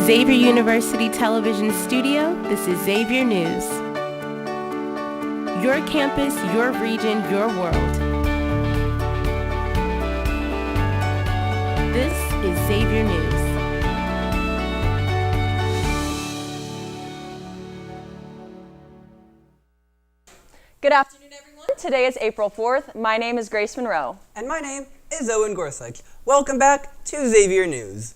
Xavier University Television Studio, this is Xavier News. Your campus, your region, your world. This is Xavier News. Good afternoon, everyone. Today is April 4th. My name is Grace Monroe. And my name is Owen Gorsuch. Welcome back to Xavier News.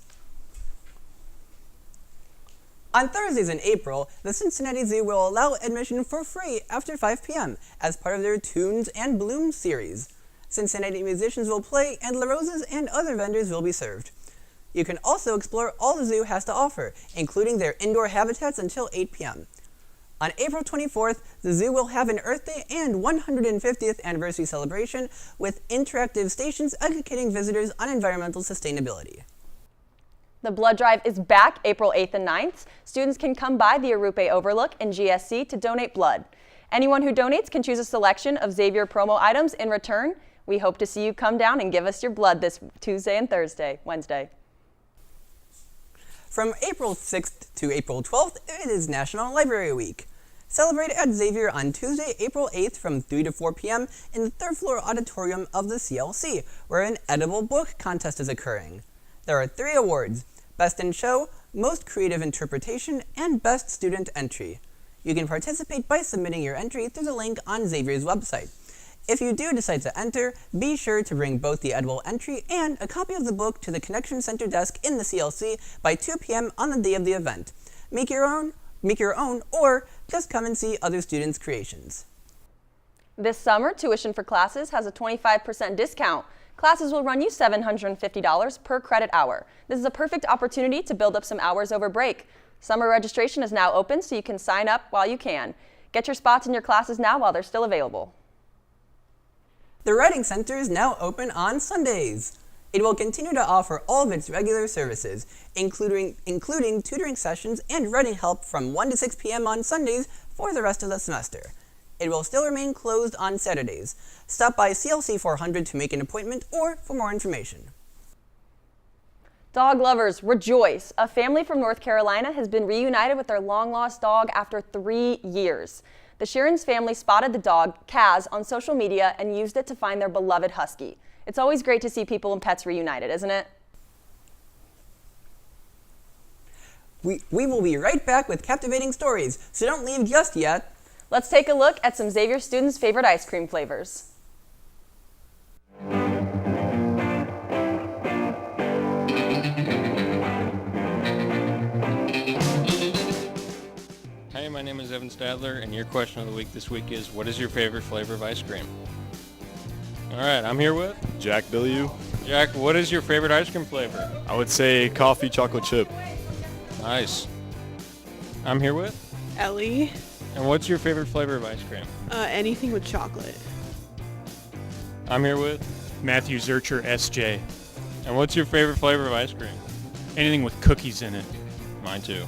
On Thursdays in April, the Cincinnati Zoo will allow admission for free after 5 p.m. as part of their Tunes and Blooms series. Cincinnati musicians will play and La Rosa's and other vendors will be served. You can also explore all the zoo has to offer, including their indoor habitats until 8 p.m. On April 24th, the zoo will have an Earth Day and 150th anniversary celebration with interactive stations educating visitors on environmental sustainability. The blood drive is back April 8th and 9th. Students can come by the Arupe Overlook in GSC to donate blood. Anyone who donates can choose a selection of Xavier promo items in return. We hope to see you come down and give us your blood this Tuesday and Wednesday. From April 6th to April 12th, it is National Library Week. Celebrate at Xavier on Tuesday, April 8th from 3 to 4 p.m. in the third floor auditorium of the CLC, where an edible book contest is occurring. There are 3 awards: Best in Show, Most Creative Interpretation, and Best Student Entry. You can participate by submitting your entry through the link on Xavier's website. If you do decide to enter, be sure to bring both the edible entry and a copy of the book to the Connection Center desk in the CLC by 2 p.m. on the day of the event. Make your own, or just come and see other students' creations. This summer, Tuition for Classes has a 25% discount. Classes will run you $750 per credit hour. This is a perfect opportunity to build up some hours over break. Summer registration is now open, so you can sign up while you can. Get your spots in your classes now while they're still available. The Writing Center is now open on Sundays. It will continue to offer all of its regular services, including tutoring sessions and writing help from 1 to 6 p.m. on Sundays for the rest of the semester. It will still remain closed on Saturdays. Stop by CLC 400 to make an appointment or for more information. Dog lovers, rejoice! A family from North Carolina has been reunited with their long-lost dog after 3 years. The Sheerans family spotted the dog, Kaz, on social media and used it to find their beloved husky. It's always great to see people and pets reunited, isn't it? We will be right back with captivating stories, so don't leave just yet. Let's take a look at some Xavier students' favorite ice cream flavors. Hey, my name is Evan Stadler, and your question of the week this week is, what is your favorite flavor of ice cream? All right, I'm here with Jack W. Jack. What is your favorite ice cream flavor? I would say coffee chocolate chip. Nice. I'm here with Ellie. And what's your favorite flavor of ice cream? Anything with chocolate. I'm here with Matthew Zurcher, SJ. And what's your favorite flavor of ice cream? Anything with cookies in it. Mine too.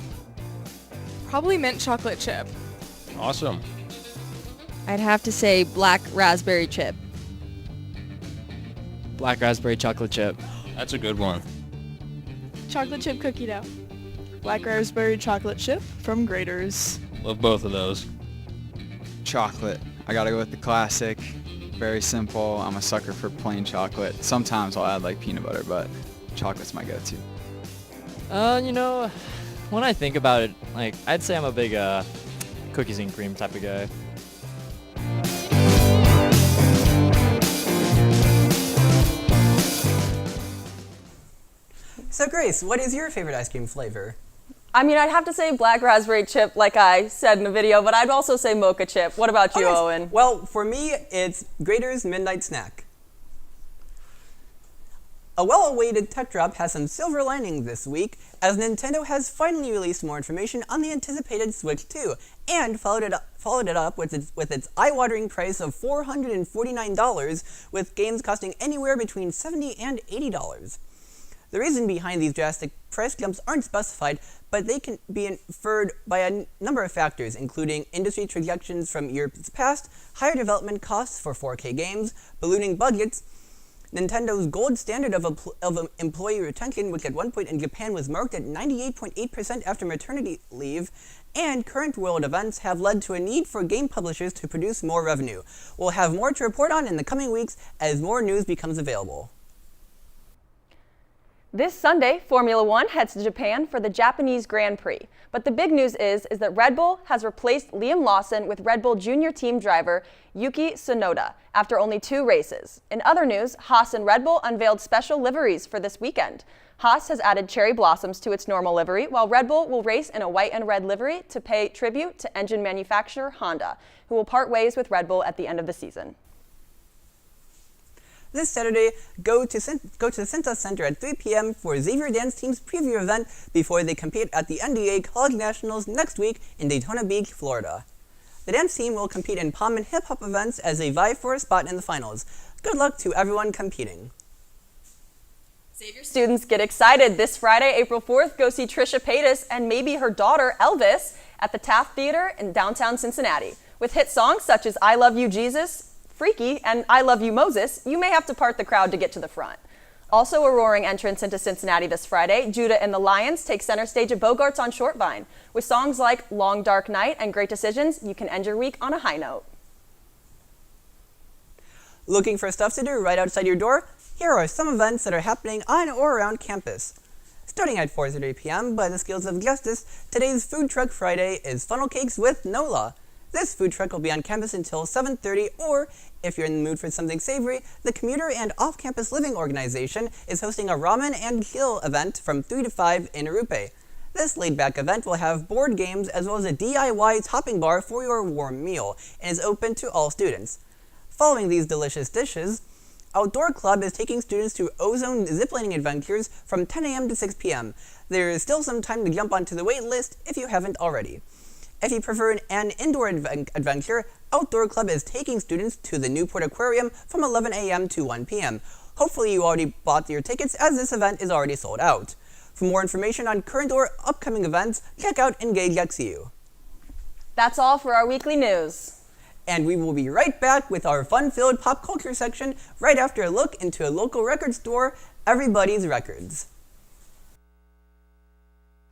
Probably mint chocolate chip. Awesome. I'd have to say black raspberry chip. Black raspberry chocolate chip. That's a good one. Chocolate chip cookie dough. Black raspberry chocolate chip from Grater's. Love both of those. Chocolate. I gotta go with the classic. Very simple. I'm a sucker for plain chocolate. Sometimes I'll add like peanut butter, but chocolate's my go-to. When I think about it, I'd say I'm a big cookies and cream type of guy. So Grace, what is your favorite ice cream flavor? I'd have to say black raspberry chip, like I said in the video, but I'd also say mocha chip. What about you, Owen? Well, for me, it's Grater's Midnight Snack. A well-awaited tech drop has some silver linings this week, as Nintendo has finally released more information on the anticipated Switch 2, and followed it up with its eye-watering price of $449, with games costing anywhere between $70 and $80. The reason behind these drastic price jumps aren't specified, but they can be inferred by a number of factors, including industry projections from years past, higher development costs for 4K games, ballooning budgets, Nintendo's gold standard of employee retention, which at one point in Japan was marked at 98.8% after maternity leave, and current world events have led to a need for game publishers to produce more revenue. We'll have more to report on in the coming weeks as more news becomes available. This Sunday, Formula One heads to Japan for the Japanese Grand Prix. But the big news is that Red Bull has replaced Liam Lawson with Red Bull Junior team driver Yuki Tsunoda after only 2 races. In other news, Haas and Red Bull unveiled special liveries for this weekend. Haas has added cherry blossoms to its normal livery, while Red Bull will race in a white and red livery to pay tribute to engine manufacturer Honda, who will part ways with Red Bull at the end of the season. This Saturday, go to the Cintas Center at 3 p.m. for Xavier Dance Team's preview event before they compete at the NDA College Nationals next week in Daytona Beach, Florida. The dance team will compete in pom and hip-hop events as they vie for a spot in the finals. Good luck to everyone competing. Xavier students get excited. This Friday, April 4th, go see Trisha Paytas and maybe her daughter, Elvis, at the Taft Theater in downtown Cincinnati. With hit songs such as I Love You, Jesus, Freaky, and I Love You, Moses, you may have to part the crowd to get to the front. Also a roaring entrance into Cincinnati this Friday, Judah and the Lions take center stage at Bogart's on Shortvine. With songs like Long Dark Night and Great Decisions, you can end your week on a high note. Looking for stuff to do right outside your door? Here are some events that are happening on or around campus. Starting at 4:30 p.m. by the Skills of Justice, today's Food Truck Friday is Funnel Cakes with Nola. This food truck will be on campus until 7:30, or if you're in the mood for something savory, the Commuter and Off-Campus Living Organization is hosting a ramen and chill event from 3 to 5 in Arupe. This laid-back event will have board games as well as a DIY topping bar for your warm meal and is open to all students. Following these delicious dishes, Outdoor Club is taking students to Ozone ziplining adventures from 10 a.m. to 6 p.m. There is still some time to jump onto the wait list if you haven't already. If you prefer an indoor adventure, Outdoor Club is taking students to the Newport Aquarium from 11 a.m. to 1 p.m. Hopefully you already bought your tickets as this event is already sold out. For more information on current or upcoming events, check out Engage XU. That's all for our weekly news. And we will be right back with our fun-filled pop culture section right after a look into a local record store, Everybody's Records.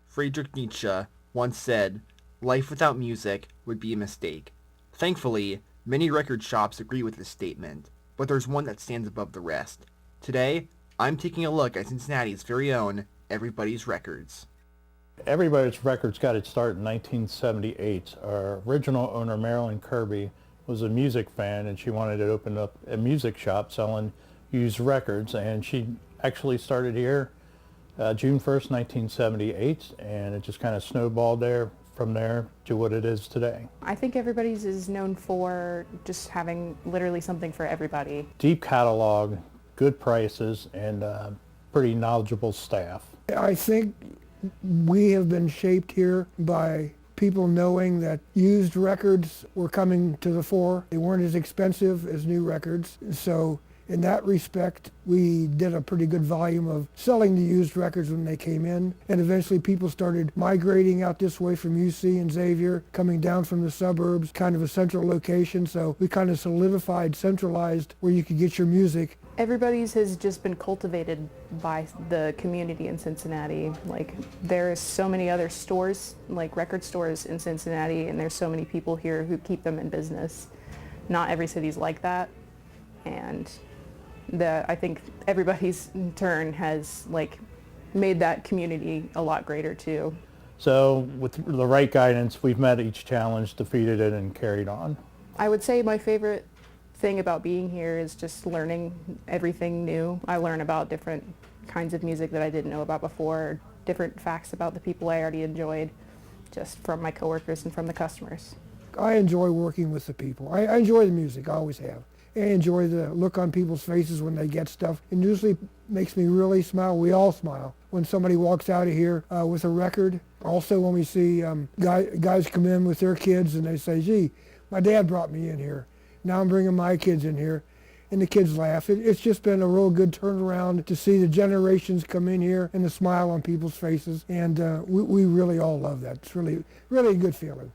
Friedrich Nietzsche once said, "Life without music would be a mistake." Thankfully, many record shops agree with this statement, but there's one that stands above the rest. Today, I'm taking a look at Cincinnati's very own Everybody's Records. Everybody's Records got its start in 1978. Our original owner, Marilyn Kirby, was a music fan, and she wanted to open up a music shop selling used records, and she actually started here June 1st, 1978, and it just kind of snowballed from there to what it is today. I think Everybody's is known for just having literally something for everybody. Deep catalog, good prices, and pretty knowledgeable staff. I think we have been shaped here by people knowing that used records were coming to the fore. They weren't as expensive as new records. So in that respect, we did a pretty good volume of selling the used records when they came in. And eventually people started migrating out this way from UC and Xavier, coming down from the suburbs, kind of a central location. So we kind of solidified, centralized where you could get your music. Everybody's has just been cultivated by the community in Cincinnati. Like, there's so many other stores, like record stores in Cincinnati, and there's so many people here who keep them in business. Not every city's like that. And I think Everybody's in turn has made that community a lot greater too. So with the right guidance, we've met each challenge, defeated it, and carried on. I would say my favorite thing about being here is just learning everything new. I learn about different kinds of music that I didn't know about before, different facts about the people I already enjoyed, just from my coworkers and from the customers. I enjoy working with the people. I enjoy the music, I always have. I enjoy the look on people's faces when they get stuff. It usually makes me really smile. We all smile when somebody walks out of here with a record. Also when we see guys come in with their kids and they say, "Gee, my dad brought me in here. Now I'm bringing my kids in here," and the kids laugh. It's just been a real good turnaround to see the generations come in here and the smile on people's faces, and we really all love that. It's really, really a good feeling.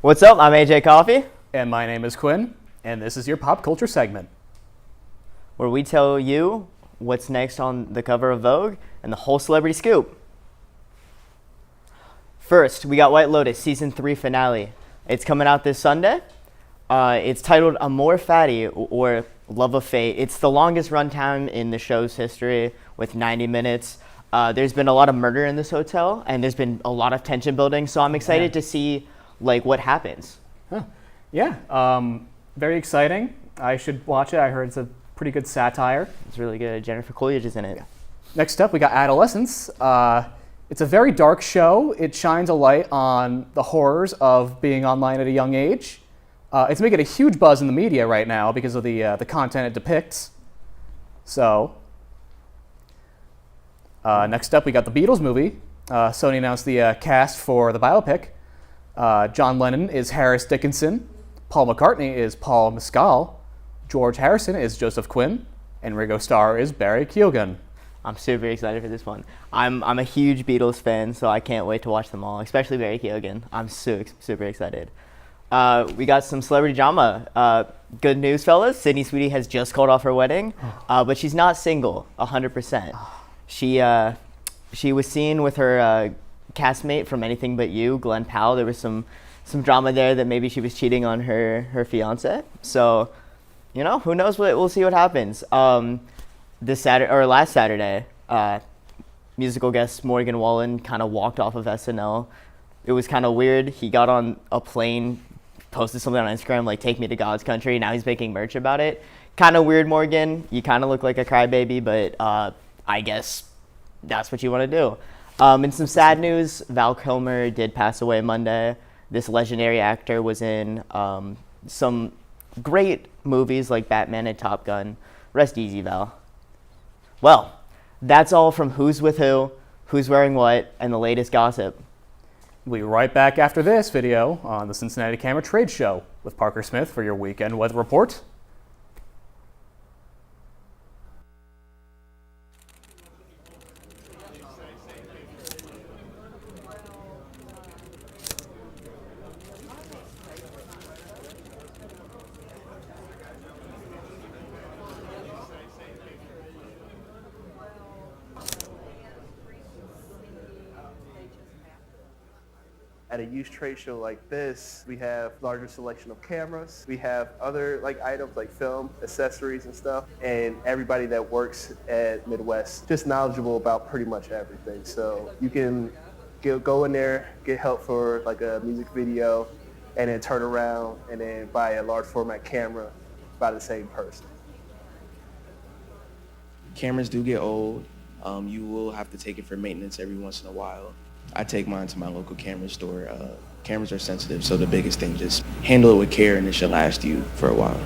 What's up? I'm AJ Coffee. And my name is Quinn, and this is your pop culture segment, where we tell you what's next on the cover of Vogue and the whole celebrity scoop. First, we got White Lotus Season 3 finale. It's coming out this Sunday. It's titled Amor Fatty, or Love of Fate. It's the longest runtime in the show's history with 90 minutes. There's been a lot of murder in this hotel, and there's been a lot of tension building, so I'm excited to see what happens. Huh. Yeah, very exciting. I should watch it. I heard it's a pretty good satire. It's really good. Jennifer Coolidge is in it. Yeah. Next up, we got Adolescence. It's a very dark show. It shines a light on the horrors of being online at a young age. It's making a huge buzz in the media right now because of the content it depicts. So, next up, we got the Beatles movie. Sony announced the cast for the biopic. John Lennon is Harris Dickinson. Paul McCartney is Paul Mescal. George Harrison is Joseph Quinn. And Ringo Starr is Barry Keoghan. I'm super excited for this one. I'm a huge Beatles fan, so I can't wait to watch them all, especially Barry Keoghan. I'm super excited. We got some celebrity drama. Good news, fellas. Sydney Sweeney has just called off her wedding, but she's not single 100%. She was seen with her castmate from Anything But You, Glenn Powell. There was some drama there that maybe she was cheating on her fiance. So, who knows? We'll see what happens. Last Saturday, musical guest Morgan Wallen kind of walked off of SNL. It was kind of weird. He got on a plane, posted something on Instagram like "Take me to God's country." Now he's making merch about it. Kind of weird, Morgan. You kind of look like a crybaby, but I guess that's what you want to do. In some sad news, Val Kilmer did pass away Monday. This legendary actor was in some great movies like Batman and Top Gun. Rest easy, Val. Well, that's all from Who's With Who, Who's Wearing What, and the latest gossip. We'll be right back after this video on the Cincinnati Camera Trade Show with Parker Smith for your weekend weather report. At a used trade show like this, we have larger selection of cameras. We have other items like film, accessories and stuff. And everybody that works at Midwest just knowledgeable about pretty much everything. So you can go in there, get help for a music video, and then turn around and then buy a large format camera by the same person. Cameras do get old. You will have to take it for maintenance every once in a while. I take mine to my local camera store. Cameras are sensitive, so the biggest thing, just handle it with care and it should last you for a while.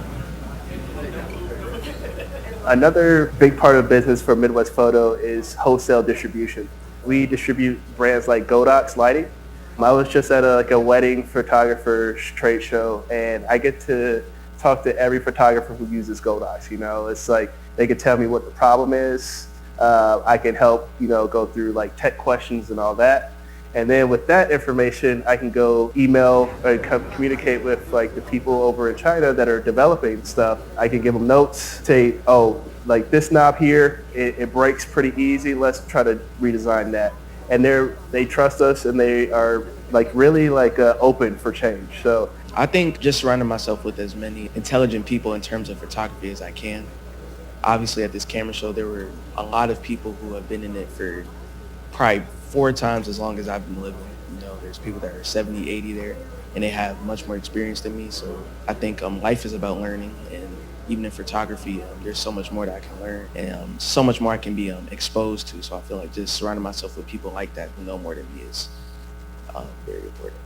Another big part of business for Midwest Photo is wholesale distribution. We distribute brands like Godox lighting. I was just at a wedding photographer's trade show, and I get to talk to every photographer who uses Godox. It's like they can tell me what the problem is. I can help, go through tech questions and all that. And then with that information, I can go email or communicate with the people over in China that are developing stuff. I can give them notes, say, this knob here, it breaks pretty easy. Let's try to redesign that. And they trust us, and they are really open for change. So I think just surrounding myself with as many intelligent people in terms of photography as I can. Obviously, at this camera show, there were a lot of people who have been in it for probably 4 times as long as I've been living. There's people that are 70, 80 there, and they have much more experience than me. So I think life is about learning, and even in photography, there's so much more that I can learn, and so much more I can be exposed to. So I feel like just surrounding myself with people like that who know more than me is very important.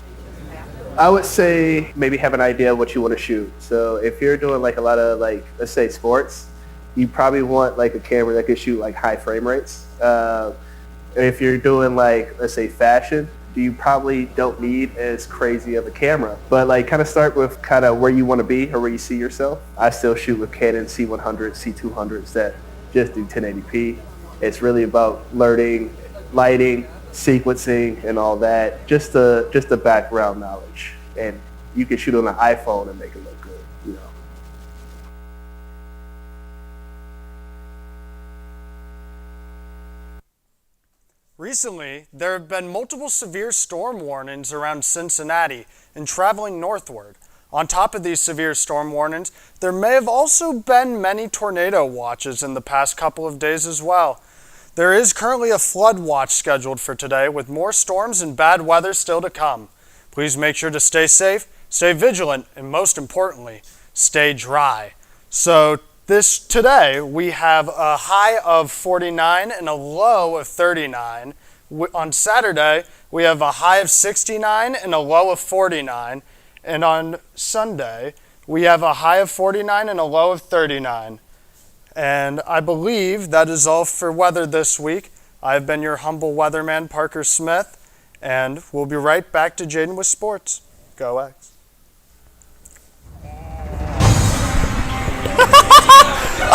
I would say maybe have an idea of what you want to shoot. So if you're doing a lot of let's say sports, you probably want a camera that could shoot high frame rates. If you're doing let's say fashion, you probably don't need as crazy of a camera. But kind of start with kind of where you want to be or where you see yourself. I still shoot with Canon C100, C200s that just do 1080p. It's really about learning, lighting, sequencing, and all that. Just the background knowledge. And you can shoot on an iPhone and make it look good, you know. Recently, there have been multiple severe storm warnings around Cincinnati and traveling northward. On top of these severe storm warnings, there may have also been many tornado watches in the past couple of days as well. There is currently a flood watch scheduled for today with more storms and bad weather still to come. Please make sure to stay safe, stay vigilant, and most importantly, stay dry. So today we have a high of 49 and a low of 39. On Saturday, we have a high of 69 and a low of 49. And on Sunday, we have a high of 49 and a low of 39. And I believe that is all for weather this week. I've been your humble weatherman, Parker Smith, and we'll be right back to Jaden with sports. Go X.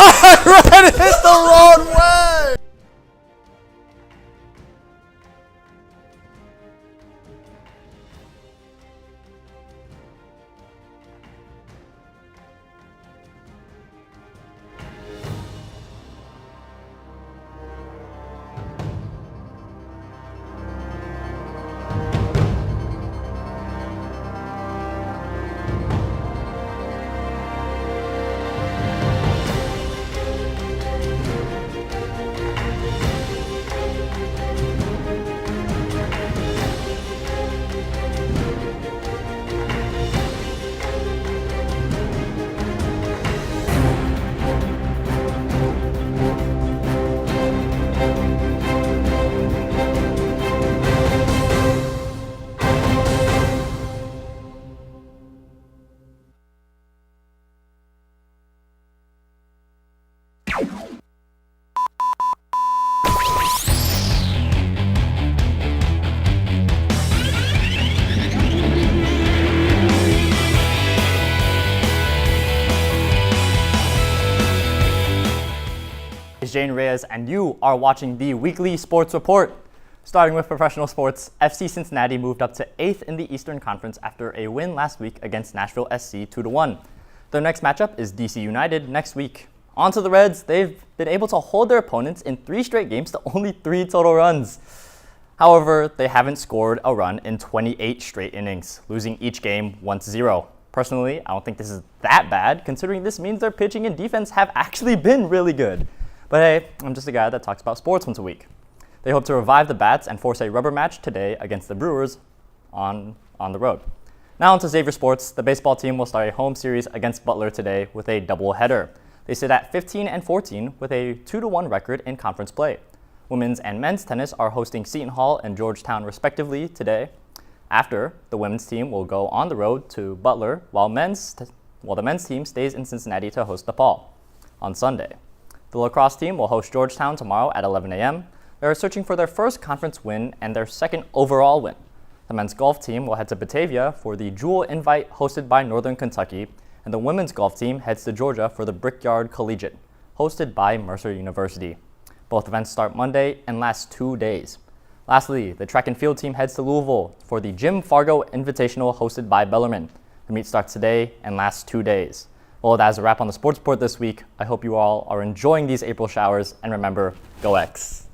I ran it the wrong way! Jane Reyes, and you are watching the weekly sports report. Starting with professional sports, FC Cincinnati moved up to 8th in the Eastern Conference after a win last week against Nashville SC 2-1. Their next matchup is DC United next week. On to the Reds. They've been able to hold their opponents in 3 straight games to only 3 total runs. However, they haven't scored a run in 28 straight innings, losing each game 1-0. Personally, I don't think this is that bad, considering this means their pitching and defense have actually been really good. But hey, I'm just a guy that talks about sports once a week. They hope to revive the bats and force a rubber match today against the Brewers on the road. Now on to Xavier Sports. The baseball team will start a home series against Butler today with a doubleheader. They sit at 15-14 with a 2-1 record in conference play. Women's and men's tennis are hosting Seton Hall and Georgetown respectively today. After, the women's team will go on the road to Butler while the men's team stays in Cincinnati to host DePaul on Sunday. The lacrosse team will host Georgetown tomorrow at 11 a.m. They are searching for their first conference win and their second overall win. The men's golf team will head to Batavia for the Jewel Invite hosted by Northern Kentucky, and the women's golf team heads to Georgia for the Brickyard Collegiate, hosted by Mercer University. Both events start Monday and last 2 days. Lastly, the track and field team heads to Louisville for the Jim Fargo Invitational hosted by Bellarmine. The meet starts today and lasts 2 days. Well, that is a wrap on the sports report this week. I hope you all are enjoying these April showers, and remember, go X.